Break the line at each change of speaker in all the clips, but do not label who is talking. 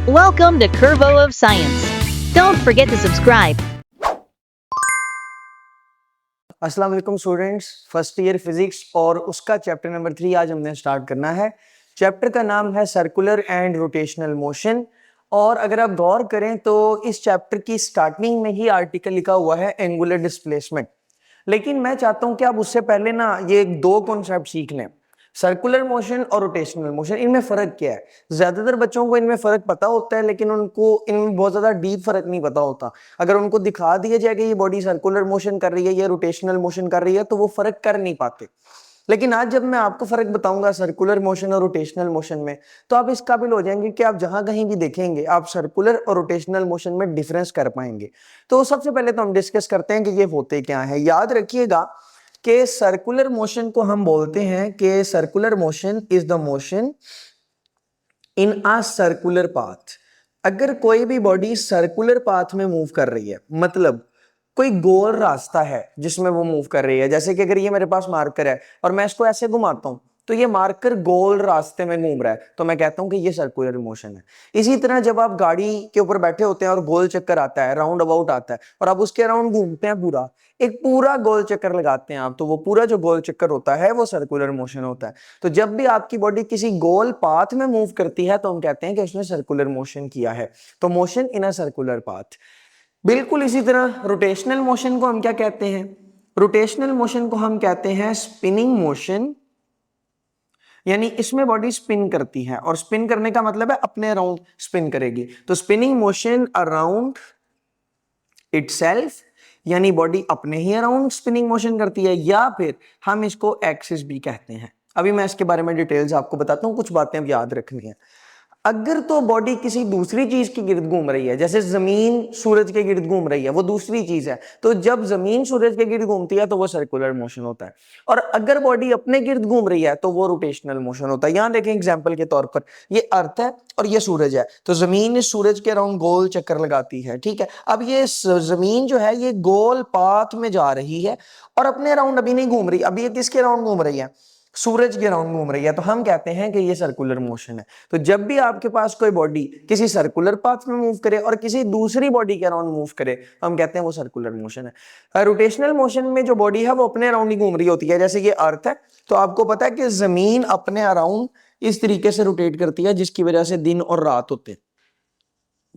Welcome to Curvo of Science. Don't forget to subscribe.
अस्सलाम वालेकुम students, first year physics और उसका chapter number 3 आज हमने स्टार्ट करना है। चैप्टर का नाम है सर्कुलर एंड रोटेशनल मोशन। और अगर आप गौर करें तो इस चैप्टर की स्टार्टिंग में ही आर्टिकल लिखा हुआ है एंगुलर डिस्प्लेसमेंट, लेकिन मैं चाहता हूं कि आप उससे पहले ना ये दो कॉन्सेप्ट सीख लें, सर्कुलर मोशन और रोटेशनल मोशन। इनमें फर्क क्या है? ज्यादातर बच्चों को इनमें फर्क पता होता है, लेकिन उनको इनमें बहुत ज्यादा डीप फर्क नहीं पता होता। अगर उनको दिखा दिया जाए कि ये बॉडी सर्कुलर मोशन कर रही है या रोटेशनल मोशन कर रही है तो वो फर्क कर नहीं पाते। लेकिन आज जब मैं आपको फर्क बताऊंगा सर्कुलर मोशन और रोटेशनल मोशन में, तो आप इस काबिल हो जाएंगे कि आप जहां कहीं भी देखेंगे आप सर्कुलर और रोटेशनल मोशन में डिफरेंस कर पाएंगे। तो सबसे पहले तो हम डिस्कस करते हैं कि ये होते क्या है। याद रखिएगा कि सर्कुलर मोशन को हम बोलते हैं कि circular motion is the motion in a circular path. अगर कोई भी बॉडी सर्कुलर पाथ में मूव कर रही है, मतलब कोई गोल रास्ता है जिसमें वो मूव कर रही है, जैसे कि अगर ये मेरे पास मार्कर है और मैं इसको ऐसे घुमाता हूं तो ये मार्कर गोल रास्ते में घूम रहा है, तो मैं कहता हूं कि ये सर्कुलर मोशन है। इसी तरह जब आप गाड़ी के ऊपर बैठे होते हैं और गोल चक्कर आता है, राउंड अबाउट आता है और आप उसके अराउंड घूमते हैं, पूरा एक पूरा गोल चक्कर लगाते हैं आप, तो वो पूरा जो गोल चक्कर होता है वो सर्कुलर मोशन होता है। तो जब भी आपकी बॉडी किसी गोल पाथ में मूव करती है तो हम कहते हैं कि उसने सर्कुलर मोशन किया है। तो motion in a circular path. बिल्कुल इसी तरह रोटेशनल मोशन को हम क्या कहते हैं? रोटेशनल मोशन को हम कहते हैं स्पिनिंग मोशन, यानी इसमें बॉडी स्पिन करती है, और स्पिन करने का मतलब है अपने अराउंड स्पिन करेगी। तो स्पिनिंग मोशन अराउंड इटसेल्फ, यानी बॉडी अपने ही अराउंड स्पिनिंग मोशन करती है, या फिर हम इसको एक्सिस भी कहते हैं। अभी मैं इसके बारे में डिटेल्स आपको बताता हूं, कुछ बातें अब याद रखनी है। अगर तो बॉडी किसी दूसरी चीज के गिर्द घूम रही है, जैसे जमीन सूरज के गिर्द घूम रही है, वो दूसरी चीज है, तो जब जमीन सूरज के गिर्द घूमती है तो वो सर्कुलर मोशन होता है। और अगर बॉडी अपने गिर्द घूम रही है तो वो रोटेशनल मोशन होता है। यहां देखें एग्जांपल के तौर पर, ये अर्थ है और ये सूरज है, तो जमीन इस सूरज के अराउंड गोल चक्कर लगाती है, ठीक है। अब ये जमीन जो है ये गोल पाथ में जा रही है और अपने अराउंड अभी नहीं घूम रही, अभी ये किसके अराउंड घूम रही है? सूरज के अराउंड घूम रही है, तो हम कहते हैं कि ये सर्कुलर मोशन है। तो जब भी आपके पास कोई बॉडी किसी सर्कुलर पाथ में मूव करे और किसी दूसरी बॉडी के अराउंड मूव करे, हम कहते हैं वो सर्कुलर मोशन है। रोटेशनल मोशन में जो बॉडी है वो अपने अराउंड ही घूम रही होती है। जैसे ये अर्थ है, तो आपको पता है कि जमीन अपने अराउंड इस तरीके से रोटेट करती है जिसकी वजह से दिन और रात होते हैं।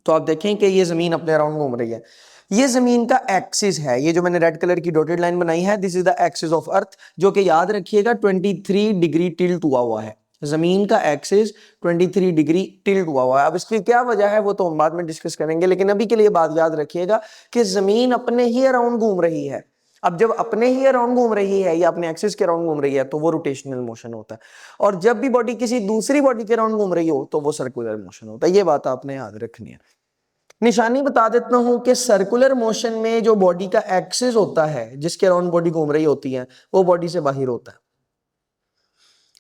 तो आप देखें कि ये जमीन अपने अराउंड घूम रही है। ये जमीन का एक्सिस है, ये जो मैंने रेड कलर की डॉटेड लाइन बनाई है, this is the axis of earth, जो कि याद रखिएगा 23 डिग्री टिल्ट हुआ है। जमीन का एक्सिस 23 डिग्री टिल्ट हुआ है। अब इसकी क्या वजह है वो तो हम बाद में डिस्कस करेंगे, लेकिन अभी के लिए बात याद रखिएगा कि जमीन अपने ही अराउंड घूम रही है। अब जब अपने ही अराउंड घूम रही है या अपने एक्सिस के अराउंड घूम रही है तो वो रोटेशनल मोशन होता है, और जब भी बॉडी किसी दूसरी बॉडी के अराउंड घूम रही हो तो वो सर्कुलर मोशन होता है। ये बात आपने याद रखनी है। निशानी बता देता हूं कि सर्कुलर मोशन में जो बॉडी का एक्सिस होता है, जिसके अराउंड बॉडी घूम रही होती है, वो बॉडी से बाहर होता है।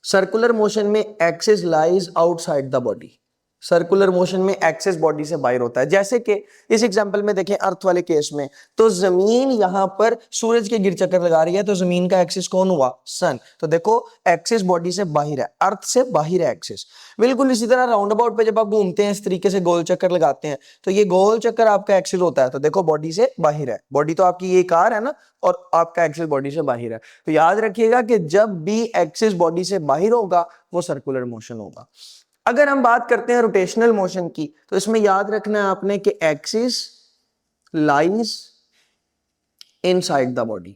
सर्कुलर मोशन में axis lies outside the body. Circular motion में एक्सिस बॉडी से बाहर होता है। जैसे कि इस एग्जांपल में देखें, अर्थ वाले केस में, तो जमीन यहां पर सूरज के गिर चक्कर लगा रही है, तो जमीन का एक्सिस कौन हुआ? सन। तो देखो एक्सिस बॉडी से बाहर है, अर्थ से बाहर है एक्सिस। बिल्कुल इसी तरह राउंड अबाउट पे जब आप घूमते हैं इस तरीके से गोल चक्कर लगाते हैं, तो ये गोल चक्कर आपका एक्सिस होता है। तो देखो बॉडी से बाहर है, बॉडी तो आपकी ये कार है ना, और आपका एक्सिस बॉडी से बाहर है। तो याद रखिएगा कि जब भी एक्सिस बॉडी से बाहर होगा वो सर्कुलर मोशन होगा। अगर हम बात करते हैं रोटेशनल मोशन की, तो इसमें याद रखना है आपने कि axis lies inside the body.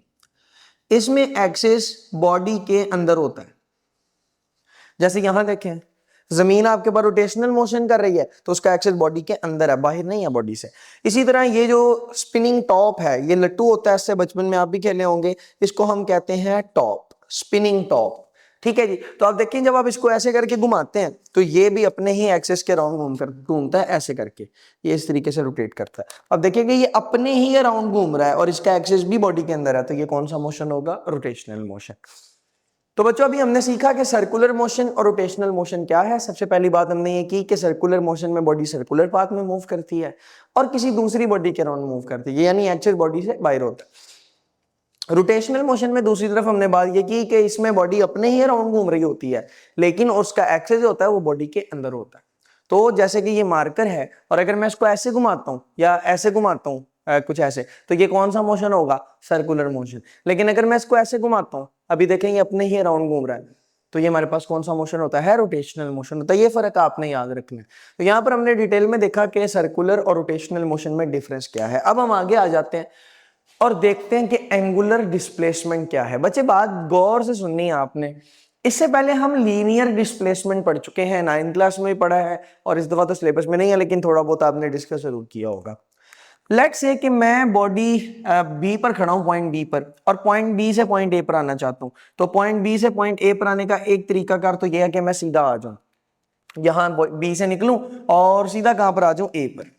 इसमें एक्सिस बॉडी के अंदर होता है। जैसे यहां देखें, जमीन आपके पास रोटेशनल मोशन कर रही है तो उसका एक्सिस बॉडी के अंदर है, बाहर नहीं है बॉडी से। इसी तरह ये जो स्पिनिंग टॉप है, ये लट्टू होता है, इससे बचपन में आप भी खेले होंगे, इसको हम कहते हैं टॉप, स्पिनिंग टॉप, ठीक है जी। तो आप देखिए जब आप इसको ऐसे करके घुमाते हैं तो ये भी अपने ही एक्सिस के अराउंड घूमता है, ऐसे करके ये इस तरीके से रोटेट करता है। अब देखिएगा ये अपने ही अराउंड घूम रहा है और इसका एक्सिस भी बॉडी के अंदर है, तो ये कौन सा मोशन होगा? Rotational motion. तो बच्चों अभी हमने सीखा कि सर्कुलर मोशन और रोटेशनल मोशन क्या है। सबसे पहली बात हमने ये की कि सर्कुलर मोशन में बॉडी सर्कुलर पाथ में मूव करती है और किसी दूसरी बॉडी के अराउंड मूव करती है, यानी एक्सिस बॉडी से बाहर होता है। रोटेशनल मोशन में दूसरी तरफ हमने बात ये की कि इसमें बॉडी अपने ही अराउंड घूम रही होती है, लेकिन उसका एक्सिस होता है वो बॉडी के अंदर होता है। तो जैसे कि ये मार्कर है और अगर मैं इसको ऐसे घुमाता हूँ या ऐसे घुमाता हूँ कुछ ऐसे, तो ये कौन सा मोशन होगा? Circular motion. लेकिन अगर मैं इसको ऐसे घुमाता हूँ, अभी देखें ये अपने ही अराउंड घूम रहा है, तो ये हमारे पास कौन सा मोशन होता है? रोटेशनल मोशन होता है। ये फर्क आपने याद रखना है। तो यहाँ पर हमने डिटेल में देखा कि सर्कुलर और रोटेशनल मोशन में डिफरेंस क्या है। अब हम आगे आ जाते हैं और देखते हैं कि एंगुलर डिस्प्लेसमेंट क्या है। बच्चे बात गौर से सुननी है आपने। इससे पहले हम लीनियर डिस्प्लेसमेंट पढ़ चुके हैं, 9th क्लास में भी पढ़ा है, और इस दफा तो सिलेबस में नहीं है लेकिन थोड़ा बहुत आपने डिस्कस जरूर किया होगा। लेट्स से कि मैं बॉडी बी पर खड़ा हूं, पॉइंट बी पर, और पॉइंट बी से पॉइंट ए पर आना चाहता हूं। तो पॉइंट बी से पॉइंट ए पर आने का एक तरीकाकार तो यह है कि मैं सीधा आ जाऊं, यहां बी से निकलूं और सीधा कहां पर आ जाऊं? ए पर।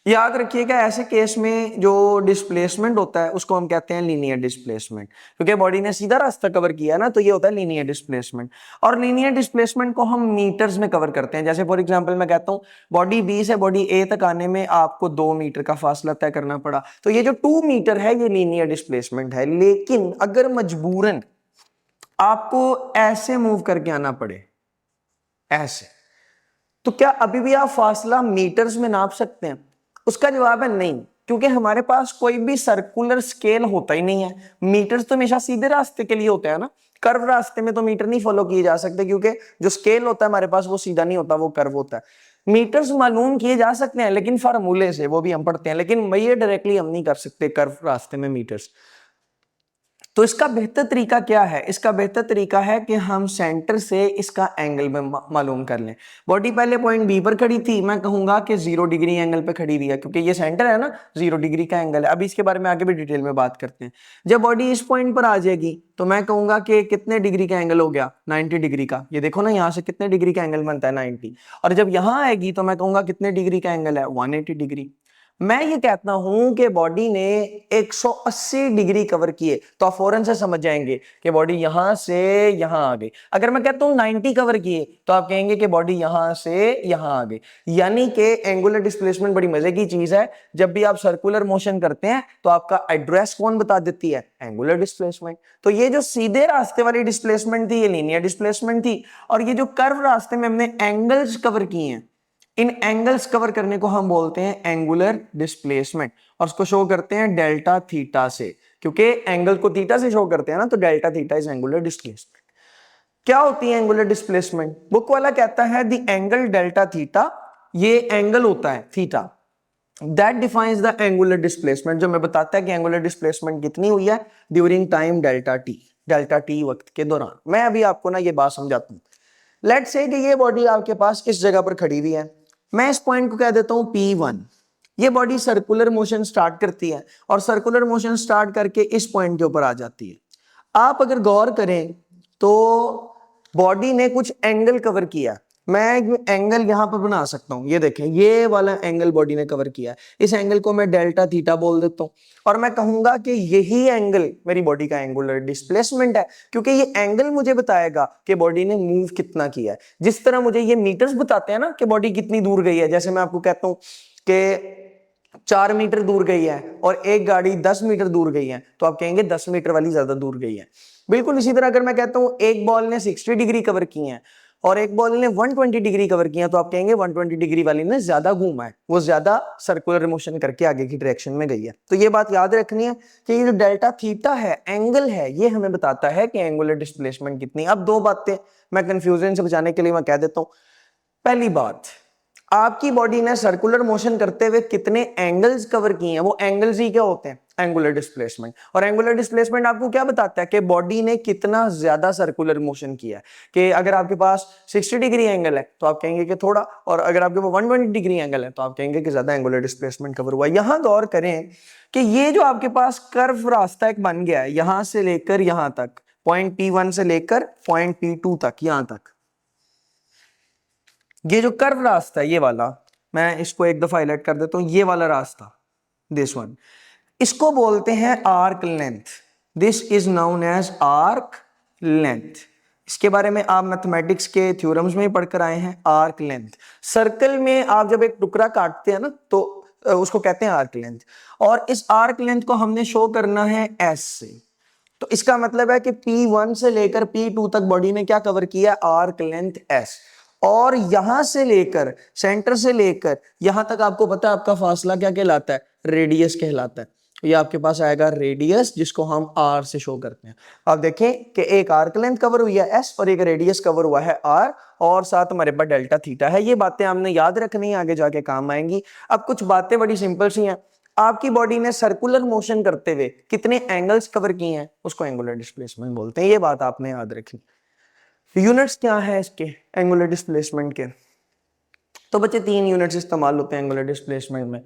याद रखिएगा ऐसे केस में जो डिस्प्लेसमेंट होता है उसको हम कहते हैं लीनियर डिस्प्लेसमेंट, क्योंकि बॉडी ने सीधा रास्ता कवर किया ना, तो ये होता है लीनियर डिस्प्लेसमेंट। और लीनियर डिस्प्लेसमेंट को हम मीटर्स में कवर करते हैं। जैसे फॉर एग्जांपल मैं कहता हूं बॉडी बी से बॉडी ए तक आने में आपको 2 मीटर का फासला तय करना पड़ा, तो ये जो 2 मीटर है ये लीनियर डिस्प्लेसमेंट है। लेकिन अगर मजबूरन आपको ऐसे मूव करके आना पड़े, ऐसे, तो क्या अभी भी आप फासला मीटर्स में नाप सकते हैं? उसका जवाब है नहीं, क्योंकि हमारे पास कोई भी सर्कुलर स्केल होता ही नहीं है। मीटर्स तो हमेशा सीधे रास्ते के लिए होते हैं ना, कर्व रास्ते में तो मीटर नहीं फॉलो किए जा सकते, क्योंकि जो स्केल होता है हमारे पास वो सीधा नहीं होता, वो कर्व होता है। मीटर्स मालूम किए जा सकते हैं लेकिन फार्मूले से, वो भी हम पढ़ते हैं, लेकिन ये डायरेक्टली हम नहीं कर सकते कर्व रास्ते में मीटर्स। तो इसका बेहतर तरीका क्या है? इसका बेहतर तरीका है कि हम सेंटर से इसका एंगल में मालूम कर लें। बॉडी पहले पॉइंट बी पर खड़ी थी, मैं कहूंगा कि 0 डिग्री एंगल पे खड़ी हुई है, क्योंकि ये सेंटर है ना, 0 डिग्री का एंगल है। अभी इसके बारे में आगे भी डिटेल में बात करते हैं। जब बॉडी इस पॉइंट पर आ जाएगी तो मैं कहूंगा कि कितने डिग्री का एंगल हो गया? 90 डिग्री का। ये देखो ना, यहाँ से कितने डिग्री का एंगल बनता है? 90। और जब यहाँ आएगी तो मैं कहूंगा कितने डिग्री का एंगल है? 180 डिग्री। मैं ये कहता हूं कि बॉडी ने 180 डिग्री कवर किए, तो आप फौरन से समझ जाएंगे कि बॉडी यहां से यहां आ गई। अगर मैं कहता हूं 90 कवर किए, तो आप कहेंगे कि बॉडी यहां से यहां आ गई। यानी कि एंगुलर डिस्प्लेसमेंट बड़ी मजे की चीज है। जब भी आप सर्कुलर मोशन करते हैं तो आपका एड्रेस कौन बता देती है? Angular displacement. तो ये जो सीधे रास्ते वाली डिस्प्लेसमेंट थी ये लीनियर डिस्प्लेसमेंट थी, और ये जो कर्व रास्ते में हमने एंगल्स कवर किए हैं, इन एंगल्स कवर करने को हम बोलते हैं एंगुलर डिस्प्लेसमेंट, और उसको शो करते हैं डेल्टा थीटा से, क्योंकि एंगल को थीटा से शो करते हैं ना, तो delta theta is angular displacement. क्या होती है एंगुलर डिस्प्लेसमेंट? बुक वाला कहता है द एंगल डेल्टा थीटा, ये एंगल होता है theta, that defines the angular displacement, जो मैं बताता है कि एंगुलर डिस्प्लेसमेंट कितनी हुई है ड्यूरिंग टाइम डेल्टा टी वक्त के दौरान। मैं अभी आपको ना ये बात समझाता हूं। लेट्स से कि ये बॉडी आपके पास इस जगह पर खड़ी हुई है, मैं इस पॉइंट को कह देता हूं P1। ये बॉडी सर्कुलर मोशन स्टार्ट करती है और सर्कुलर मोशन स्टार्ट करके इस पॉइंट के ऊपर आ जाती है। आप अगर गौर करें तो बॉडी ने कुछ एंगल कवर किया। मैं एंगल यहां पर बना सकता हूं, ये देखें, ये वाला एंगल बॉडी ने कवर किया। इस एंगल को मैं डेल्टा थीटा बोल देता हूं, और मैं कहूंगा कि यही एंगल मेरी बॉडी का एंगुलर डिस्प्लेसमेंट है, क्योंकि ये एंगल मुझे बताएगा कि बॉडी ने मूव कितना किया है। जिस तरह मुझे ये मीटर्स बताते हैं ना कि बॉडी कितनी दूर गई है, जैसे मैं आपको कहता हूं कि 4 मीटर दूर गई है और एक गाड़ी 10 मीटर दूर गई है, तो आप कहेंगे 10 मीटर वाली ज्यादा दूर गई है। बिल्कुल इसी तरह अगर मैं कहता हूं एक बॉल ने 60 डिग्री कवर की है और एक बॉल ने 120 डिग्री कवर किया, तो आप कहेंगे 120 डिग्री वाली ने ज्यादा घूमा है, वो ज्यादा सर्कुलर मोशन करके आगे की डायरेक्शन में गई है। तो ये बात याद रखनी है कि ये जो डेल्टा थीटा है, एंगल है, ये हमें बताता है कि एंगुलर डिस्प्लेसमेंट कितनी। अब दो बातें मैं कंफ्यूजन से बचाने के लिए मैं कह देता हूं। पहली बात, आपकी बॉडी ने सर्कुलर मोशन करते हुए कितने एंगल्स कवर किए हैं, वो एंगल्स ही क्या होते हैं? Angular displacement. और एंगुलर डिस्प्लेसमेंट आपको क्या बताता है कि बॉडी ने कितना ज्यादा सर्कुलर मोशन किया है। कि अगर आपके पास 60 डिग्री एंगल है तो आप कहेंगे कि थोड़ा, और अगर आपके पास 120 डिग्री एंगल है तो आप कहेंगे कि ज्यादा एंगुलर डिस्प्लेसमेंट कवर हुआ। यहां गौर करें कि ये जो आपके पास कर्व रास्ता एक बन गया है, यहां से लेकर यहां तक, पॉइंट P1 से लेकर पॉइंट P2 तक, यहां तक, ये जो कर्व रास्ता है ये वाला, मैं इसको एक दफा हाईलाइट कर देता हूं, ये वाला रास्ता, दिस वन, इसको बोलते हैं arc length. This is known as arc length. इसके बारे में आप मैथमेटिक्स के थ्योरम्स में ही पढ़कर आए हैं, आर्क लेंथ। सर्कल में आप जब एक टुकड़ा काटते हैं ना तो उसको कहते हैं आर्क लेंथ, और इस आर्क लेंथ को हमने शो करना है एस से। तो इसका मतलब है कि P1 से लेकर P2 तक बॉडी ने क्या कवर किया? Arc length S. और यहां से लेकर सेंटर से लेकर यहां तक आपको पता है आपका फासला क्या कहलाता है, रेडियस कहलाता है। ये आपके पास आएगा रेडियस, जिसको हम आर से शो करते हैं। आप देखें कि एक आर्क लेंथ कवर हुई है एस और एक रेडियस कवर हुआ है आर, और साथ हमारे पास डेल्टा थीटा है। ये बातें हमने याद रखनी है, आगे जाके काम आएंगी। अब कुछ बातें बड़ी सिंपल सी हैं। आपकी बॉडी ने सर्कुलर मोशन करते हुए कितने एंगल्स कवर किए हैं, उसको एंगुलर डिस्प्लेसमेंट बोलते हैं। ये बात आपने याद रखनी। यूनिट्स क्या है इसके एंगुलर डिस्प्लेसमेंट के? तो बच्चे 3 यूनिट्स इस्तेमाल होते हैं एंगुलर डिस्प्लेसमेंट में।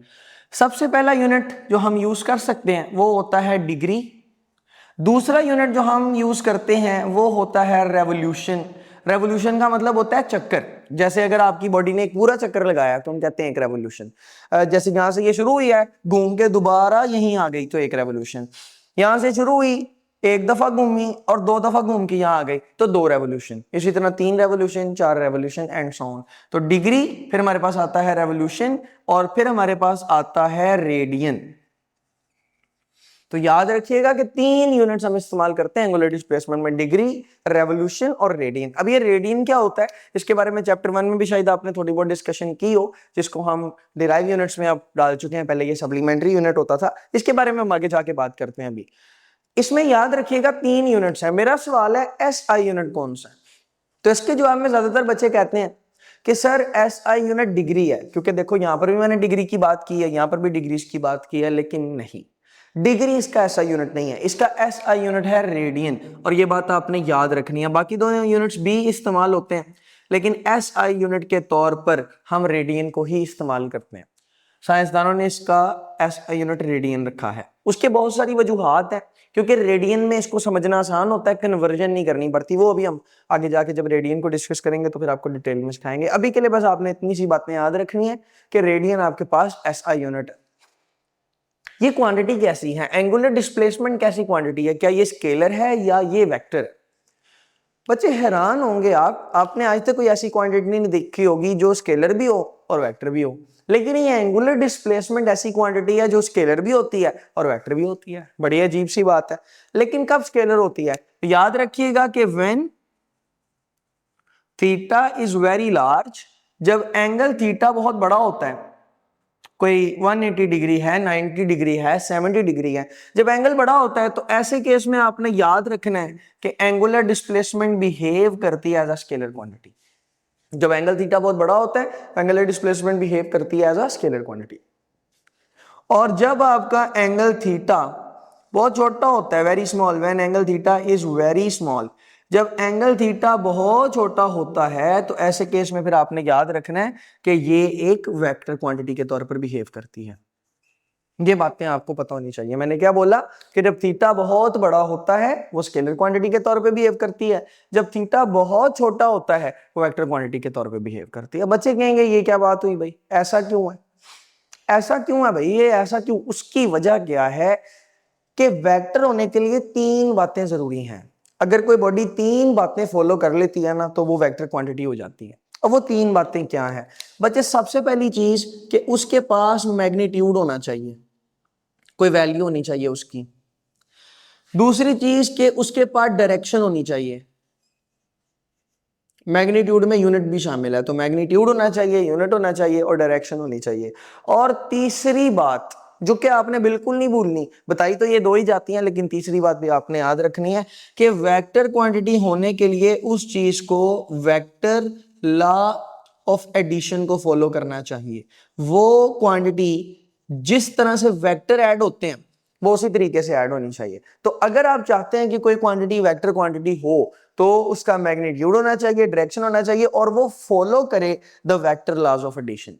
सबसे पहला यूनिट जो हम यूज कर सकते हैं वो होता है डिग्री। दूसरा यूनिट जो हम यूज करते हैं वो होता है रेवोल्यूशन। रेवोल्यूशन का मतलब होता है चक्कर। जैसे अगर आपकी बॉडी ने एक पूरा चक्कर लगाया तो हम कहते हैं एक रेवोल्यूशन। जैसे यहां से ये शुरू हुई है, घूम के दोबारा यहीं आ गई तो एक रेवोल्यूशन। यहां से शुरू हुई, एक दफा घूमी और 2 दफा घूम के यहां आ गई तो 2 रेवोल्यूशन। इसी तरह 3 revolution, 4 revolution and so on. तो डिग्री, फिर हमारे पास आता है रेवोल्यूशन, और फिर हमारे पास आता है रेडियन। तो याद रखिएगा कि 3 यूनिट्स हम इस्तेमाल करते हैं एंगुलर डिस्प्लेसमेंट में, डिग्री, रेवोल्यूशन और रेडियन। अब ये रेडियन क्या होता है, इसके बारे में चैप्टर 1 में भी शायद आपने थोड़ी बहुत डिस्कशन की हो, जिसको हम डिराइव यूनिट्स में अब डाल चुके हैं। पहले ये सप्लीमेंट्री यूनिट होता था, इसके बारे में हम आगे जाके बात करते हैं। अभी इसमें याद रखिएगा 3 यूनिट्स हैं। मेरा सवाल है एस आई यूनिट कौन सा है? तो इसके जवाब में ज्यादातर बच्चे कहते हैं कि sir S I unit degree है, क्योंकि देखो यहां पर भी मैंने डिग्री की बात की है, यहां पर भी डिग्री की बात की है, लेकिन नहीं, डिग्री इसका एस आई यूनिट नहीं है। इसका एस आई यूनिट है रेडियन, और ये बात आपने याद रखनी है। बाकी 2 यूनिट्स भी इस्तेमाल होते हैं, लेकिन एस आई यूनिट के तौर पर हम रेडियन को ही इस्तेमाल करते हैं। साइंसदानों ने इसका एस आई यूनिट रेडियन रखा है। उसके बहुत सारी वजूहात हैं, क्योंकि रेडियन में इसको समझना आसान होता है, कन्वर्जन नहीं करनी पड़ती। वो अभी हम आगे जाके जब रेडियन को डिस्कस करेंगे तो फिर आपको डिटेल में सिखाएंगे। अभी के लिए बस आपने इतनी सी बातें याद रखनी है कि रेडियन आपके पास एस आई यूनिट है। ये क्वांटिटी कैसी है, एंगुलर डिस्प्लेसमेंट कैसी क्वांटिटी है? क्या ये स्केलर है या ये वेक्टर? बच्चे हैरान होंगे आप, आपने आज तक कोई ऐसी क्वांटिटी नहीं देखी होगी जो स्केलर भी हो और वेक्टर भी हो। लेकिन ये एंगुलर डिस्प्लेसमेंट ऐसी क्वांटिटी है जो स्केलर भी होती है और वेक्टर भी होती है। बड़ी अजीब सी बात है। लेकिन कब स्केलर होती है? याद रखिएगा कि when theta is very large, जब एंगल थीटा बहुत बड़ा होता है, कोई 180 डिग्री है, 90 डिग्री है, 70 डिग्री है, जब एंगल बड़ा होता है तो ऐसे केस में आपने याद रखना है कि एंगुलर डिस्प्लेसमेंट बिहेव करती है एज अ स्केलर क्वांटिटी। जब एंगल थीटा बहुत बड़ा होता है, एंगुलर डिस्प्लेसमेंट बिहेव करती है एज अ स्केलर क्वांटिटी। और जब आपका एंगल थीटा बहुत छोटा होता है, very small, when angle theta is very small, जब एंगल थीटा बहुत छोटा होता है तो ऐसे केस में फिर आपने याद रखना है कि ये एक वेक्टर क्वांटिटी के तौर पर बिहेव करती है। ये बातें आपको पता होनी चाहिए। मैंने क्या बोला कि जब थीटा बहुत बड़ा होता है वो स्केलर क्वांटिटी के तौर पे बिहेव करती है, जब थीटा बहुत छोटा होता है वो वेक्टर क्वांटिटी के तौर पे बिहेव करती है। बच्चे कहेंगे ये क्या बात हुई भाई, ऐसा क्यों है? ऐसा क्यों है भाई, ये ऐसा क्यों? उसकी वजह क्या है कि वेक्टर होने के लिए 3 बातें जरूरी हैं। अगर कोई बॉडी 3 बातें फॉलो कर लेती है ना तो वो वेक्टर क्वांटिटी हो जाती है। अब वो 3 बातें क्या है बच्चे? सबसे पहली चीज कि उसके पास मैग्नीट्यूड होना चाहिए, कोई वैल्यू होनी चाहिए उसकी। दूसरी चीज कि उसके पास डायरेक्शन होनी चाहिए। मैग्नीट्यूड में यूनिट भी शामिल है, तो मैग्नीट्यूड होना चाहिए, यूनिट होना चाहिए और डायरेक्शन होनी चाहिए। और तीसरी बात जो कि आपने बिल्कुल नहीं भूलनी, बताई तो ये 2 ही जाती हैं, लेकिन तीसरी बात भी आपने याद रखनी है कि वेक्टर क्वांटिटी होने के लिए उस चीज को वेक्टर लॉ ऑफ एडिशन को फॉलो करना चाहिए। वो क्वांटिटी जिस तरह से वेक्टर ऐड होते हैं वो उसी तरीके से ऐड होनी चाहिए। तो अगर आप चाहते हैं कि कोई क्वांटिटी वेक्टर क्वांटिटी हो तो उसका मैग्नीट्यूड होना चाहिए, डायरेक्शन होना चाहिए और वो फॉलो करे the vector laws of addition.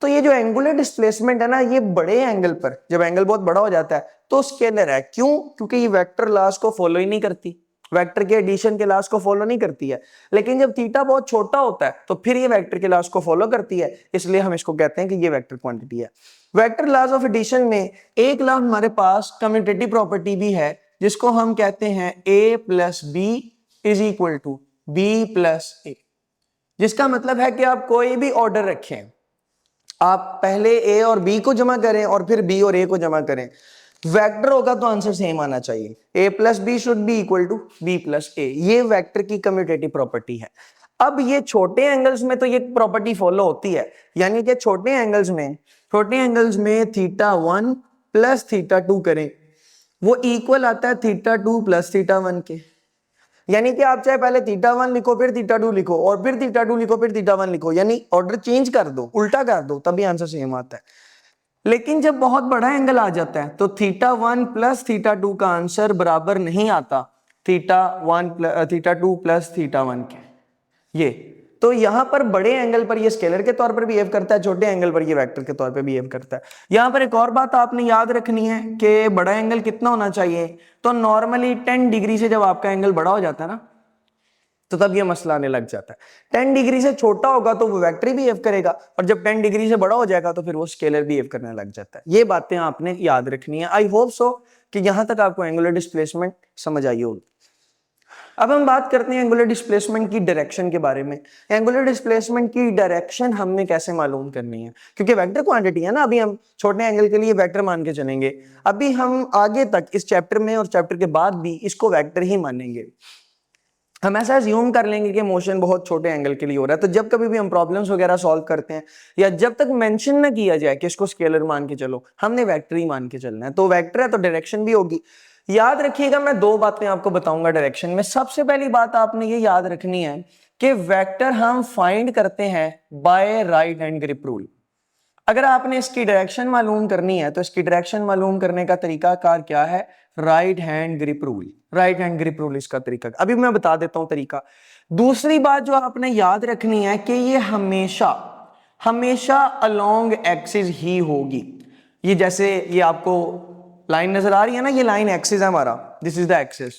तो ये जो एंगुलर डिस्प्लेसमेंट है ना, ये बड़े एंगल पर जब एंगल बहुत बड़ा हो जाता है तो स्केलर है। क्यों? क्योंकि ये वेक्टर लॉज को फॉलो ही नहीं करती, वेक्टर के एडिशन के लॉज को फॉलो नहीं करती है। लेकिन जब थीटा बहुत छोटा होता है तो फिर ये वेक्टर के लॉज को फॉलो करती है, इसलिए हम इसको कहते हैं कि ये वेक्टर क्वांटिटी है। वेक्टर लॉज ऑफ एडिशन में एक लॉ हमारे पास कम्यूटेटिव प्रॉपर्टी भी है, जिसको हम कहते हैं a plus B is equal to B plus A. जिसका मतलब है कि आप कोई भी ऑर्डर रखें, आप पहले a और b को जमा करें और फिर b और a को जमा करें, वेक्टर होगा तो आंसर सेम आना चाहिए। a plus B should be equal to B plus A. ये वेक्टर की कम्यूटेटिव प्रॉपर्टी है। अब ये छोटे एंगल्स में तो ये प्रॉपर्टी फॉलो होती है, यानी कि छोटे एंगल्स में θ1 प्लस θ2 करें, वो इक्वल आता है θ2 प्लस θ1 के। यानी कि आप चाहे पहले θ1 लिखो फिर θ2 लिखो और फिर θ2 लिखो फिर θ1 लिखो, यानी ऑर्डर चेंज कर दो, उल्टा कर दो, तभी आंसर सेम आता है। लेकिन जब बहुत बड़ा एंगल आ जाता है तो θ1 प्लस θ2 का आंसर बराबर नहीं आता θ2 प्लस θ1 के। ये तो यहां पर बड़े एंगल पर ये स्केलर के तौर पर बिहेव करता है, छोटे एंगल पर ये वेक्टर के तौर पर बिहेव करता है। यहां पर एक और बात आपने याद रखनी है कि बड़ा एंगल कितना होना चाहिए, तो नॉर्मली 10 डिग्री से जब आपका एंगल बड़ा हो जाता है ना, तो तब ये मसला आने लग जाता है। 10 डिग्री से छोटा होगा तो वो वेक्टर ही बिहेव करेगा, और जब 10 डिग्री से बड़ा हो जाएगा तो फिर वो स्केलर बिहेव करने लग जाता है। ये बातें आपने याद रखनी है। आई होप सो कि यहां तक आपको एंगुलर डिस्प्लेसमेंट समझ आई होगी। अब हम बात करते हैं एंगुलर डिस्प्लेसमेंट की डायरेक्शन के बारे में। एंगुलर डिस्प्लेसमेंट की डायरेक्शन हमने कैसे मालूम करनी है, क्योंकि वेक्टर क्वांटिटी है ना, अभी हम छोटे एंगल के लिए वेक्टर मान के चलेंगे, अभी हम आगे तक इस चैप्टर में और चैप्टर के बाद भी इसको वेक्टर ही मानेंगे। हम ऐसा अज्यूम कर लेंगे कि मोशन बहुत छोटे एंगल के लिए हो रहा है, तो जब कभी भी हम प्रॉब्लम्स वगैरह सॉल्व करते हैं या जब तक मेंशन ना किया जाए कि इसको स्केलर मान के चलो, हमने वेक्टर ही मान के चलना है। तो वेक्टर है तो डायरेक्शन भी होगी। याद रखिएगा, मैं दो बातें आपको बताऊंगा डायरेक्शन में। सबसे पहली बात आपने ये याद रखनी है कि वेक्टर हम फाइंड करते हैं by right hand grip rule. अगर आपने इसकी डायरेक्शन मालूम करनी है तो इसकी डायरेक्शन मालूम करने का तरीका कार क्या है, right hand grip rule. Right hand grip rule इसका तरीका, अभी मैं बता देता हूं तरीका। दूसरी बात जो आपने याद रखनी है कि ये हमेशा अलोंग एक्सिस ही होगी। ये जैसे ये आपको लाइन नजर आ रही है ना, ये लाइन एक्सिस है हमारा, दिस इज द एक्सिस।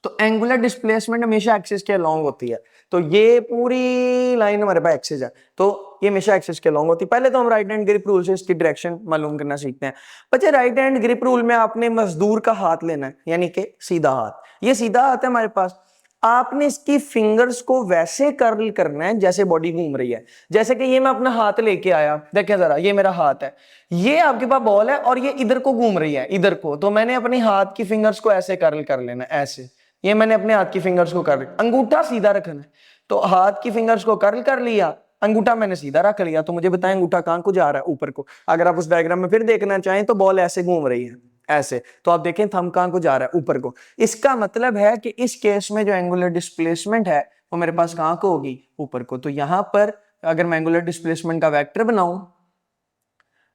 तो एंगुलर डिस्प्लेसमेंट हमेशा एक्सिस के अलोंग होती है। तो ये पूरी लाइन हमारे पास एक्सिस है, तो ये हमेशा एक्सिस के अलोंग होती है। पहले तो हम राइट हैंड ग्रिप रूल से इसकी डायरेक्शन मालूम करना सीखते हैं। बच्चे, राइट हैंड ग्रिप रूल में आपने मजदूर का हाथ लेना है, यानी कि सीधा हाथ। ये सीधा हाथ है हमारे पास। आपने इसकी फिंगर्स को वैसे कर्ल करना है जैसे बॉडी घूम रही है। जैसे कि ये मैं अपना हाथ लेके आया, देखें जरा, ये मेरा हाथ है, ये आपके पास बॉल है और ये इधर को घूम रही है, इधर को। तो मैंने अपने हाथ की फिंगर्स को ऐसे कर्ल कर लेना है, ऐसे। ये मैंने अपने हाथ की फिंगर्स को कर्ल, अंगूठा सीधा रखना है। तो हाथ की फिंगर्स को कर्ल कर लिया, अंगूठा मैंने सीधा रख लिया। तो मुझे बताएं अंगूठा कहां को जा रहा है, ऊपर को। अगर आप उस डायग्राम में फिर देखना चाहें तो बॉल ऐसे घूम रही है, ऐसे। तो आप देखें थंब कहां को जा रहा है, ऊपर को। इसका मतलब है कि इस केस में जो एंगुलर डिस्प्लेसमेंट है वो मेरे पास कहां को होगी, ऊपर को। तो यहां पर अगर मैं एंगुलर डिस्प्लेसमेंट का वेक्टर बनाऊं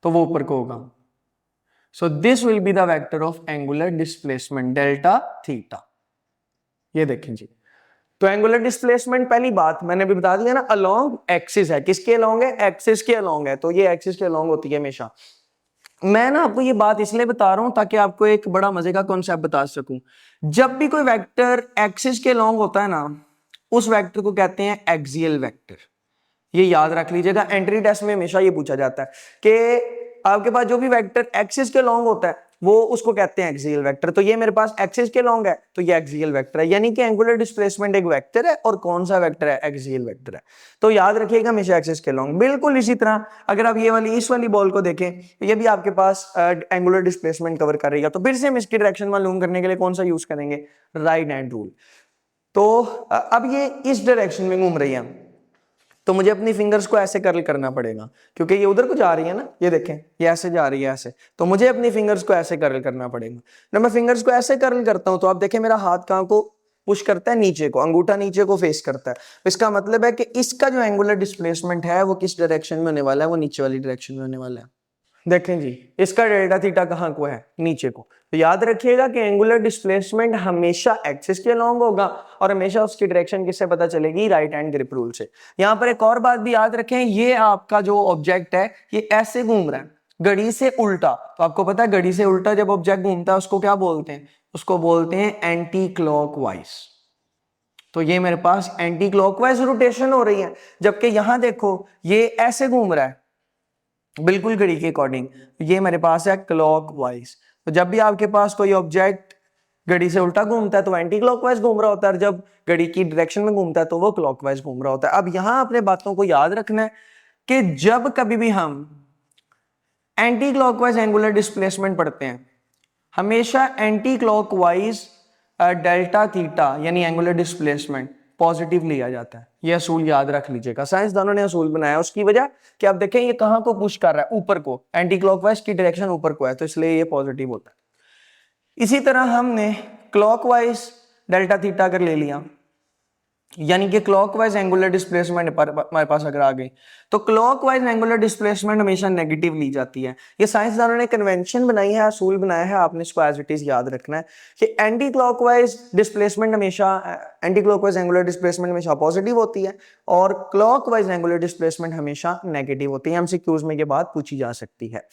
तो वो ऊपर को होगा। So this will be the vector of angular displacement, delta theta. ये देखें जी। तो एंगुलर डिस्प्लेसमेंट, पहली बात मैंने भी बता दिया ना, अलोंग एक्सिस है। किसके अलोंग है, एक्सिस के अलोंग है। तो ये एक्सिस के अलोंग होती है हमेशा। मैं ना आपको ये बात इसलिए बता रहा हूं ताकि आपको एक बड़ा मजे का कॉन्सेप्ट बता सकूं। जब भी कोई वेक्टर एक्सिस के अलोंग होता है ना, उस वेक्टर को कहते हैं एक्सियल वेक्टर। ये याद रख लीजिएगा, एंट्री टेस्ट में हमेशा ये पूछा जाता है कि आपके पास जो भी वेक्टर एक्सिस के लॉन्ग होता है वो उसको कहते हैं एक्सियल वेक्टर। तो ये मेरे पास एक्सिस के लॉन्ग है तो ये एक्सियल वेक्टर है, यानी कि एंगुलर डिस्प्लेसमेंट एक वेक्टर है और कौन सा वेक्टर है, एक्सियल वेक्टर है। तो याद रखिएगा हमेशा एक्सिस के लॉन्ग। बिल्कुल इसी तरह अगर आप ये वाली इस वाली बॉल को देखें, ये भी आपके पास एंगुलर डिस्प्लेसमेंट कवर कर रही है। तो फिर से हम इसकी डायरेक्शन मालूम करने के लिए कौन सा यूज करेंगे, राइट हैंड रूल। तो अब ये इस डायरेक्शन में घूम रही है, तो मुझे अपनी फिंगर्स को ऐसे कर्ल करना पड़ेगा, क्योंकि ये उधर को जा रही है ना, ये देखें ये ऐसे जा रही है ऐसे। तो मुझे अपनी फिंगर्स को ऐसे कर्ल करना पड़ेगा। जब मैं फिंगर्स को ऐसे कर्ल करता हूं तो आप देखें मेरा हाथ कहां को पुश करता है, नीचे को, अंगूठा नीचे को फेस करता है। इसका मतलब है कि इसका जो एंगुलर डिस्प्लेसमेंट है वो किस डायरेक्शन में होने वाला है, वो नीचे वाली डायरेक्शन में होने वाला है। देखें जी, इसका डेल्टा थीटा कहां को है, नीचे को। तो याद रखिएगा कि एंगुलर डिस्प्लेसमेंट हमेशा एक्सिस के अलोंग होगा और हमेशा उसकी डायरेक्शन किससे पता चलेगी, राइट हैंड ग्रिप रूल से। यहां पर एक और बात भी याद रखें, ये आपका जो ऑब्जेक्ट है ये ऐसे घूम रहा है, घड़ी से उल्टा। तो आपको पता है घड़ी से उल्टा जब ऑब्जेक्ट घूमता है उसको क्या बोलते हैं, उसको बोलते हैं एंटी क्लॉकवाइज। तो ये मेरे पास एंटी क्लॉकवाइज रोटेशन हो रही है, जबकि यहां देखो ये ऐसे घूम रहा है बिल्कुल घड़ी के अकॉर्डिंग। ये मेरे पास है क्लॉकवाइज। तो जब भी आपके पास कोई ऑब्जेक्ट घड़ी से उल्टा घूमता है तो एंटी क्लॉकवाइज घूम रहा होता है, और जब घड़ी की डायरेक्शन में घूमता है तो वो क्लॉकवाइज घूम रहा होता है। अब यहां अपने बातों को याद रखना है कि जब कभी भी हम एंटी क्लॉकवाइज एंगुलर डिस्प्लेसमेंट पढ़ते हैं, हमेशा एंटी क्लॉकवाइज डेल्टा थीटा यानी एंगुलर डिस्प्लेसमेंट पॉजिटिव लिया जाता है। ये असूल याद रख लीजिएगा, साइंसदानों ने असूल बनाया उसकी वजह कि आप देखें ये कहाँ को पुश कर रहा है, ऊपर को, एंटी क्लॉकवाइज की डायरेक्शन ऊपर को है, तो इसलिए ये पॉजिटिव होता है। इसी तरह हमने क्लॉकवाइज डेल्टा थीटा अगर ले लिया, यानी कि क्लॉकवाइज एंगुलर डिस्प्लेसमेंट हमारे पास अगर आ गई, तो क्लॉकवाइज एंगुलर डिस्प्लेसमेंट हमेशा नेगेटिव ली जाती है। ये साइंसदानों ने कन्वेंशन बनाई है, असूल बनाया है, आपने इसको एज इट इज याद रखना है कि एंटी क्लॉकवाइज डिस्प्लेसमेंट हमेशा, एंटी क्लॉकवाइज एंगुलर डिस्प्लेसमेंट हमेशा पॉजिटिव होती है और क्लॉकवाइज एंगुलर डिस्प्लेसमेंट हमेशा नेगेटिव होती है। एमसीक्यूज में ये बात पूछी जा सकती है।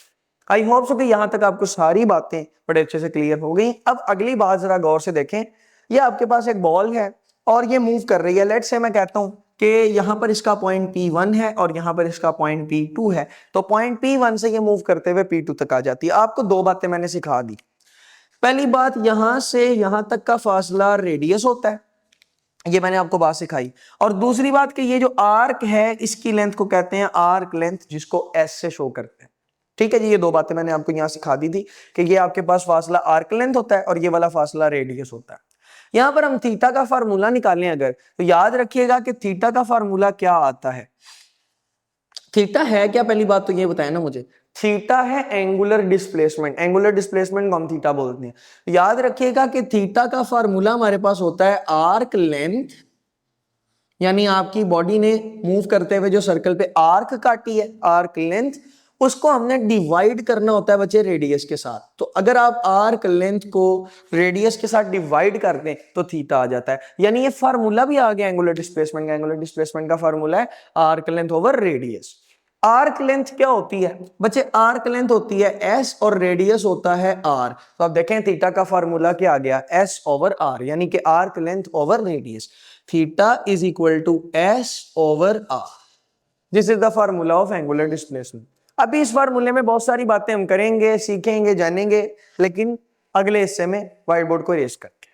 आई होप सो कि यहां तक आपको सारी बातें बड़े अच्छे से क्लियर हो गई। अब अगली बात जरा गौर से देखें, ये आपके पास एक बॉल है और ये मूव कर रही है। लेट्स से मैं कहता हूं कि यहां पर इसका पॉइंट P1 है और यहां पर इसका पॉइंट P2 है, तो पॉइंट P1 से ये मूव करते हुए P2 तक आ जाती है। आपको दो बातें मैंने सिखा दी। पहली बात, यहां से यहां तक का फासला रेडियस होता है, ये मैंने आपको बात सिखाई। और दूसरी बात कि ये जो आर्क है इसकी लेंथ को कहते हैं आर्क लेंथ, जिसको S से शो करते हैं। ठीक है जी, ये दो बातें मैंने आपको यहां सिखा दी थी कि ये आपके पास फासला आर्क लेंथ होता है और ये वाला फासला रेडियस होता है। यहां पर हम थीटा का फार्मूला निकालें अगर, तो याद रखिएगा कि थीटा का फार्मूला क्या आता है। थीटा है क्या, पहली बात तो ये बताएं ना मुझे। थीटा है एंगुलर डिस्प्लेसमेंट, एंगुलर डिस्प्लेसमेंट को हम थीटा बोलते हैं। याद रखिएगा कि थीटा का फार्मूला हमारे पास होता है आर्क लेंथ, यानी आपकी बॉडी ने मूव करते हुए जो सर्कल पे आर्क काटी है, आर्क लेंथ, उसको हमने डिवाइड करना होता है बच्चे रेडियस के साथ। तो अगर आप आर्क लेंथ को रेडियस के साथ डिवाइड कर दें तो थीटा आ जाता है। यानी ये फार्मूला भी आ गया एंगुलर डिस्प्लेसमेंट का। एंगुलर डिस्प्लेसमेंट का फार्मूला है arc length over radius. Arc length क्या होती है बच्चे? आर्क लेंथ होती है S और रेडियस होता है R। तो आप देखें थीटा का फार्मूला क्या आ गया, S ओवर R, यानी कि arc length over radius. Theta is equal to S over R। This is the formula of angular displacement. अभी इस फार्मूले में बहुत सारी बातें हम करेंगे, सीखेंगे, जानेंगे, लेकिन अगले हिस्से में व्हाइट बोर्ड को इरेज करके।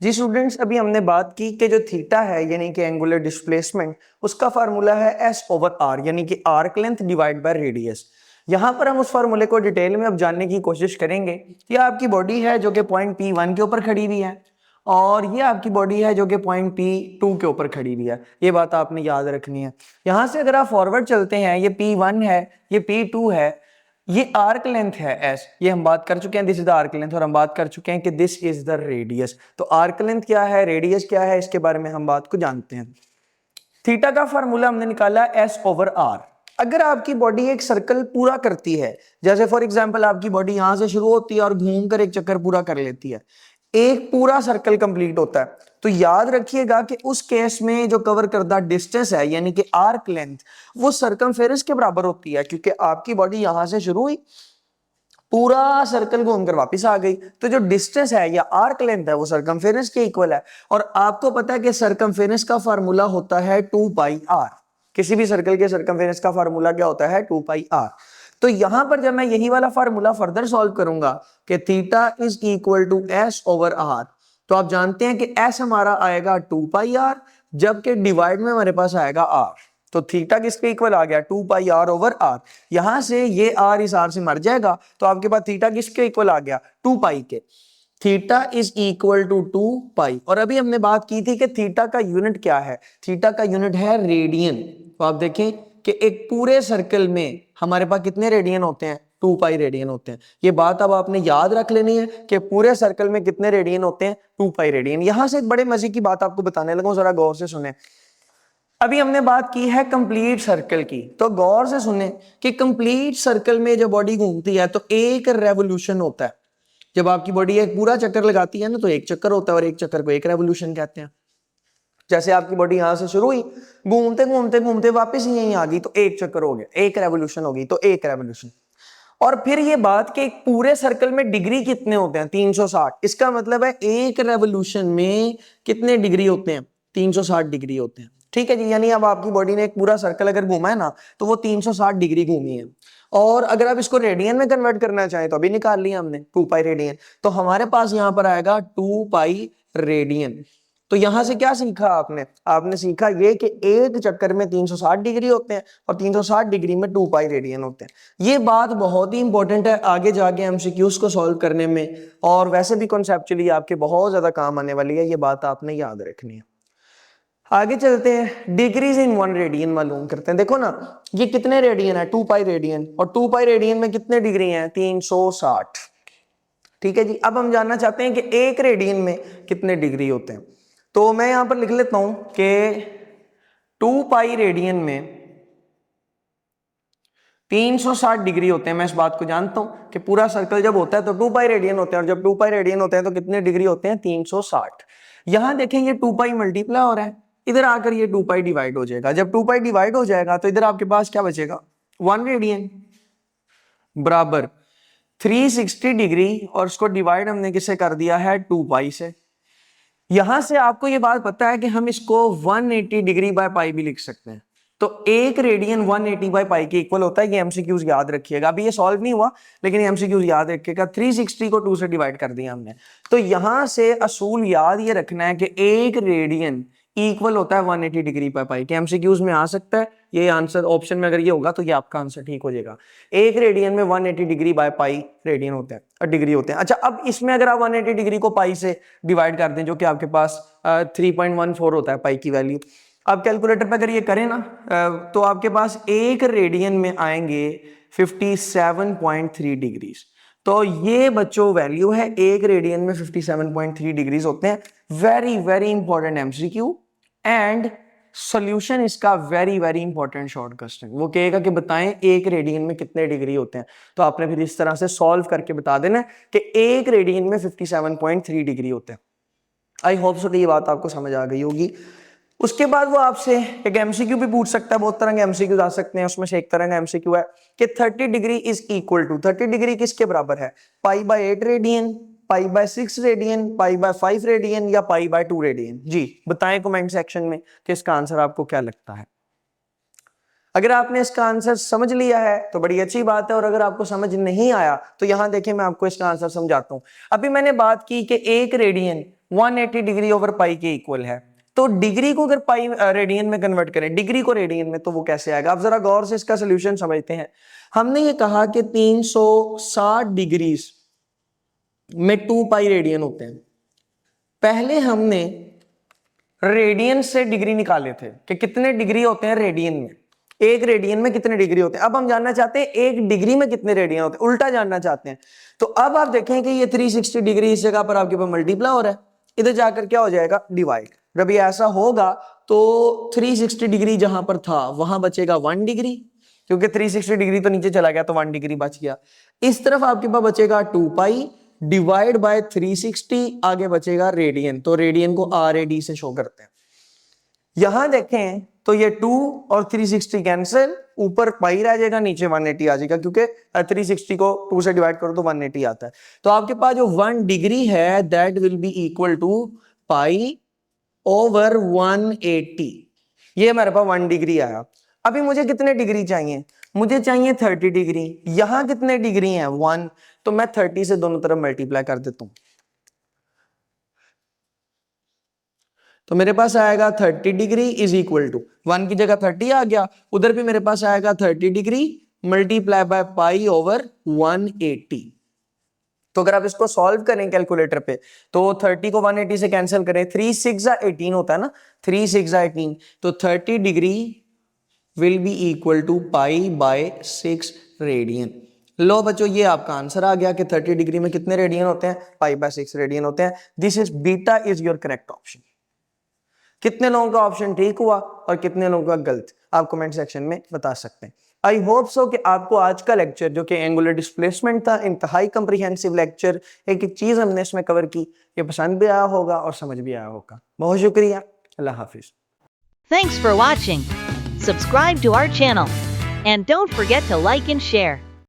जी स्टूडेंट्स, अभी हमने बात की कि जो थीटा है यानी कि एंगुलर डिस्प्लेसमेंट, उसका फार्मूला है S ओवर R, यानी कि arc length divide by radius. यहां पर हम उस फार्मूले को डिटेल में अब जानने की कोशिश करेंगे। ये आपकी बॉडी है जो कि पॉइंट P1 के ऊपर खड़ी हुई है और ये आपकी बॉडी है जो कि पॉइंट P2 के ऊपर खड़ी हुई है। ये बात आपने याद रखनी है। यहां से अगर आप फॉरवर्ड चलते हैं, ये P1 है, ये P2 है, ये आर्क लेंथ है S, ये हम बात कर चुके हैं, this is the arc length, और हम बात कर चुके हैं कि दिस इज द रेडियस। तो आर्क लेंथ क्या है, रेडियस क्या है, इसके बारे में हम बात को जानते हैं। थीटा का फार्मूला हमने निकाला S ओवर R। अगर आपकी बॉडी एक सर्कल पूरा करती है, जैसे फॉर एग्जांपल आपकी बॉडी यहां से शुरू होती है और घूमकर एक चक्कर पूरा कर लेती है, एक पूरा सर्कल कंप्लीट होता है, तो याद रखिएगा कि उस केस में जो कवर करदा डिस्टेंस है यानी कि आर्क लेंथ, वो सरकमफेरेंस के बराबर होती है, क्योंकि आपकी बॉडी यहां से शुरू हुई, पूरा सर्कल घूमकर वापस आ गई, तो जो डिस्टेंस है या आर्क लेंथ है वो सरकमफेरेंस के इक्वल है। और आपको पता है कि सरकमफेरेंस का फार्मूला होता है 2 पाई r। किसी भी सर्कल के सरकमफेरेंस का फार्मूला क्या होता है, 2 पाई r। तो यहां पर जब मैं यही वाला फार्मूला फर्दर सॉल्व करूंगा कि theta is equal to S over R, तो आप जानते हैं कि S हमारा आएगा 2 पाई r, जबकि डिवाइड में हमारे पास आएगा R। तो थीटा किसके इक्वल आ गया, 2 पाई r ओवर R। यहां से ये R इस R से मर जाएगा, तो आपके पास थीटा किसके इक्वल आ गया, 2 पाई के। थीटा इज इक्वल टू 2 पाई। और अभी हमने बात की थी कि थीटा का यूनिट क्या है, थीटा का यूनिट है रेडियन। तो आप देखें कि एक पूरे सर्कल में हमारे पास कितने रेडियन होते हैं, 2 पाई रेडियन होते हैं। ये बात अब आपने याद रख लेनी है कि पूरे सर्कल में कितने रेडियन होते हैं, 2 पाई रेडियन। यहां से एक बड़े मजे की बात आपको बताने लगा, जरा गौर से सुने। अभी हमने बात की है कंप्लीट सर्कल की, तो गौर से सुने कि कंप्लीट सर्कल में जब बॉडी घूमती है तो एक रेवोल्यूशन होता है। जब आपकी बॉडी एक पूरा चक्कर लगाती है ना, तो एक चक्कर होता है और एक चक्कर को एक रेवोल्यूशन कहते हैं। जैसे आपकी बॉडी यहां से शुरू हुई, घूमते घूमते घूमते वापस यहीं आ गई, तो एक चक्कर हो गया, एक रेवोल्यूशन होगी, तो एक रेवोल्यूशन। और फिर ये बात कि पूरे सर्कल में डिग्री कितने होते हैं, 360। इसका मतलब है एक रेवोल्यूशन में कितने डिग्री होते हैं, 360 डिग्री होते हैं। ठीक है जी, यानी अब आपकी बॉडी ने एक पूरा सर्कल अगर घूमा है ना, तो वो 360 डिग्री घूमी है। और अगर आप इसको रेडियन में कन्वर्ट करना चाहें तो अभी निकाल लिया हमने 2 पाई रेडियन, तो हमारे पास यहां पर आएगा 2 पाई रेडियन। तो यहां से क्या सीखा आपने, आपने सीखा ये कि एक चक्कर में 360 डिग्री होते हैं और 360 डिग्री में 2 पाई रेडियन होते हैं। ये बात बहुत ही इंपॉर्टेंट है आगे जाके एमसीक्यूज को सॉल्व करने में, और वैसे भी कॉन्सेप्चुअली आपके बहुत ज्यादा काम आने वाली है, ये बात आपने याद रखनी है। आगे चलते हैं, डिग्रीज इन 1 रेडियन मालूम करते हैं। देखो ना, ये कितने रेडियन है, 2 पाई रेडियन, और 2 पाई रेडियन में कितने डिग्री हैं, 360। ठीक है जी। अब हम जानना चाहते हैं कि 1 रेडियन में कितने डिग्री होते हैं। तो मैं यहां पर लिख लेता हूं कि 2 पाई रेडियन में 360 डिग्री होते हैं। मैं इस बात को जानता हूं कि पूरा सर्कल जब होता है तो 2 पाई रेडियन होते हैं, और जब 2 पाई रेडियन होते हैं तो कितने डिग्री होते हैं, 360। यहां देखें ये 2 पाई मल्टीप्लाई हो रहा है, इधर आकर ये 2 पाई डिवाइड हो जाएगा। जब 2 पाई डिवाइड हो जाएगा तो इधर आपके पास क्या बचेगा, 1 रेडियन बराबर 360 डिग्री, और इसको डिवाइड हमने किससे कर दिया है, 2 पाई से। यहां से आपको ये बात पता है कि हम इसको 180 डिग्री बाय पाई भी लिख सकते हैं। तो 1 रेडियन 180 बाय पाई के इक्वल होता है। ये एमसीक्यूज याद रखिएगा, अभी ये सॉल्व नहीं हुआ लेकिन ये एमसीक्यूज याद रखिएगा। 360 को 2 से डिवाइड कर दिया हमने। तो यहां से असूल याद ये रखना है कि 1 रेडियन इक्वल होता है 180 डिग्री बाय पाई के। एमसीक्यूज में आ सकता है ये आंसर, ऑप्शन में अगर ये होगा तो ये आपका आंसर ठीक हो जाएगा। 1 रेडियन में 180 डिग्री बाय पाई रेडियन होते हैं और डिग्री होते हैं। अच्छा, अब इसमें अगर आप 180 डिग्री को पाई से डिवाइड कर दें, जो कि आपके पास 3.14 होता है पाई की वैल्यू, आप कैलकुलेटर पे अगर ये करें ना तो आपके पास 1 रेडियन में आएंगे 57.3 डिग्रीज। तो ये बच्चों वैल्यू है, 1 रेडियन में 57.3 डिग्रीज होते हैं। Very very important MCQ and solution इसका very very important short question. वो कहेगा कि बताएं 1 रेडियन में कितने डिग्री होते हैं, तो आपने फिर इस तरह से सॉल्व करके बता देना कि 1 रेडियन में 57.3 डिग्री होते हैं। आई होप सो कि ये बात आपको समझ आ गई होगी। उसके बाद वो आपसे एक एमसीक्यू भी पूछ सकता है, बहुत तरह के एमसीक्यू आ सकते हैं। उसमें से एक तरह का एमसीक्यू है कि 30 degree is equal to, 30 degree किसके बराबर है, pi by 8 radian, pi by 6 radian, pi by 5 radian या पाई बाय 2 रेडियन। जी बताएं कमेंट सेक्शन में कि इसका आंसर आपको क्या लगता है। अगर आपने इसका आंसर समझ लिया है तो बड़ी अच्छी बात है, और अगर आपको समझ नहीं आया तो यहां देखिए मैं आपको इसका आंसर समझाता हूं। अभी मैंने बात की कि 1 रेडियन 180 डिग्री ओवर पाई के इक्वल है, तो डिग्री को अगर पाई रेडियन में कन्वर्ट करें, डिग्री को रेडियन में, तो वो कैसे आएगा। आप जरा गौर से इसका सोल्यूशन समझते हैं। हमने ये कहा कि 360 डिग्री में 2 पाई रेडियन होते हैं। पहले हमने रेडियन से डिग्री निकाले थे कि कितने डिग्री होते हैं रेडियन में, 1 रेडियन में कितने डिग्री होते हैं। अब हम जानना चाहते हैं 1 डिग्री में कितने रेडियन होते हैं, उल्टा जानना चाहते हैं। तो अब आप देखें कि ये 360 डिग्री इस जगह पर आपके पास मल्टीप्लाई हो रहा है, इधर जाकर क्या हो जाएगा, डिवाइड। जब ये ऐसा होगा तो 360 डिग्री जहां पर था वहां बचेगा 1 डिग्री, क्योंकि 360 डिग्री तो नीचे चला गया तो 1 डिग्री बच गया। इस तरफ आपके पास बचेगा 2 पाई डिवाइड बाय 360, आगे बचेगा रेडियन, तो रेडियन को RAD से शो करते हैं। यहां देखें तो ये 2 और 360 कैंसिल, ऊपर पाई रह जाएगा, नीचे 180 आ जाएगा, क्योंकि 360 को 2 से डिवाइड करो तो 180 आता है। तो आपके पास जो 1 डिग्री है that will be equal to pi over 180। ये हमारे पास 1 डिग्री आया। अभी मुझे कितने डिग्री चाहिए, मुझे चाहिए 30 डिग्री। यहां कितने डिग्री हैं, 1, तो मैं 30 से दोनों तरफ मल्टीप्लाई कर देता हूं, तो मेरे पास आएगा 30 डिग्री इज इक्वल टू 1 की जगह 30 आ गया, उधर भी मेरे पास आएगा 30 degree multiply by pi over 180। तो अगर आप इसको सॉल्व करें कैलकुलेटर पे तो 30 को 180 से कैंसिल करें, 3 6 18 होता है ना, 3 6 18, तो 30 degree will be equal to pi by 6 radian. लो बच्चों, ये आपका आंसर आ गया कि 30 डिग्री में कितने रेडियन होते हैं, पाई बाय 6 रेडियन होते हैं। This is beta is your correct option. कितने लोगों का ऑप्शन ठीक हुआ और कितने लोगों का गलत, आप कमेंट सेक्शन में बता सकते हैं। आई होप सो कि आपको आज का लेक्चर जो कि एंगुलर डिस्प्लेसमेंट था, इंतहाई कम्प्रिहेंसिव लेक्चर, एक एक चीज हमने इसमें कवर की, ये पसंद भी आया होगा और समझ भी आया होगा। बहुत शुक्रिया, अल्लाह हाफिज।
Thanks for watching. Subscribe to our channel and don't forget to like and share.